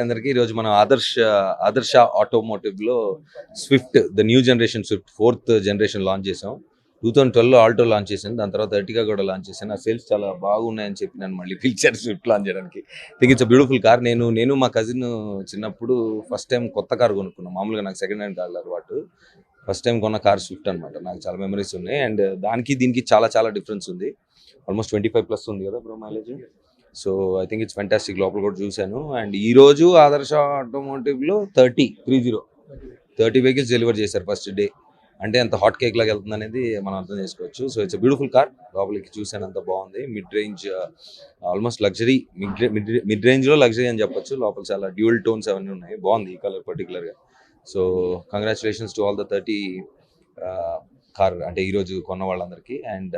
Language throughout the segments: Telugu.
అందరికీ ఈరోజు మనం ఆదర్శ ఆటోమోటివ్‌లో Swift the new generation Swift fourth generation launch చేసాం. 2012లో ఆల్టో లాంచ్ చేశాను. దాని తర్వాత ఎర్టిగా కూడా లాంచ్ చేశాను. ఆ సేల్స్ చాలా బాగున్నాయని చెప్పి నన్ను మళ్ళీ పిలిచారు స్విఫ్ట్ లాంచ్ చేయడానికి. Think it's a beautiful car. నేను మా కజిన్ చిన్నప్పుడు ఫస్ట్ టైం కొత్త కార్ కొనుక్కున్నాం. మామూలుగా నాకు సెకండ్ హ్యాండ్ కార్ల అలవాటు. ఫస్ట్ టైం కొన్న కార్ స్విఫ్ట్ అనమాట. నాకు చాలా మెమరీస్ ఉన్నాయి. అండ్ దానికి దీనికి చాలా చాలా డిఫరెన్స్ ఉంది. ఆల్మోస్ట్ 25 ప్లస్ ఉంది కదా bro mileage. So I think it's fantastic. లోపల కూడా చూశాను. అండ్ ఈ రోజు ఆదర్శ ఆటోమోటివ్లో 30 వెహికల్స్ డెలివర్ చేశారు ఫస్ట్ డే. అంటే అంత హాట్ కేక్ లాగా వెళ్తుంది అనేది మనం అర్థం చేసుకోవచ్చు. So it's beautiful car. లోపలికి చూశాను, అంత బాగుంది. Mid range, almost luxury, mid range లో లగ్జరీ అని చెప్పొచ్చు. లోపల చాలా డ్యూయల్ టోన్స్ అవన్నీ ఉన్నాయి. బాగుంది ఈ కలర్ పర్టికులర్ గా. So congratulations to all the 30 car అంటే ఈ రోజు కొన్న వాళ్ళందరికీ. And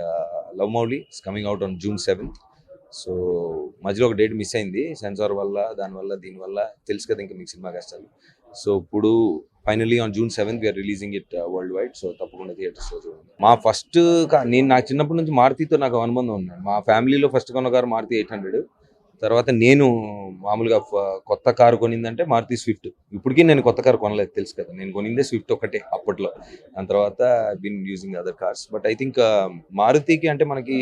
love Mouli is coming out on June 7th. So మధ్యలో ఒక డేట్ మిస్ అయింది సెన్సార్ వల్ల, దానివల్ల దీనివల్ల తెలుసు కదా ఇంకా మీకు సినిమా కష్టాలు. సో ఇప్పుడు finally on June 7th we are releasing it worldwide. So తప్పకుండా థియేటర్స్ లో చూడండి. మా ఫస్ట్ నాకు చిన్నప్పటి నుంచి మారుతితో నాకు అనుబంధం ఉంది. మా ఫ్యామిలీలో ఫస్ట్ కొన్న కారు మారుతి 800. తర్వాత నేను మామూలుగా కొత్త కారు కొనిందంటే మారుతి స్విఫ్ట్. ఇప్పటికీ నేను కొత్త కారు కొనలేదు, తెలుసు కదా. నేను కొనిందే స్విఫ్ట్ ఒకటే అప్పట్లో. దాని తర్వాత been using other cars. But I think మారుతికి అంటే మనకి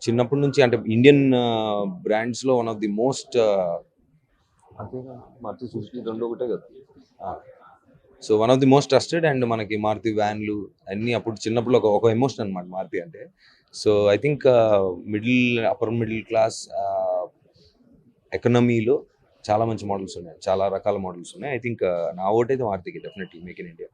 చిన్నప్పటి నుంచి అంటే ఇండియన్ బ్రాండ్స్ లో one of the most, Maruti Suzuki రెండు ఒకటే కదా. So one of the most trusted. And మనకి మారుతి వ్యాన్లు అన్ని అప్పుడు చిన్నప్పుడు ఒక ఎమోషన్ అనమాట మారుతి అంటే. So I think upper middle class ఎకనమీలో చాలా మంచి మోడల్స్ ఉన్నాయి, చాలా రకాల మోడల్స్ ఉన్నాయి. ఐ థింక్ నా ఓట్ అయితే మారుతికి, డెఫినెట్లీ మేక్ ఇన్ ఇండియా.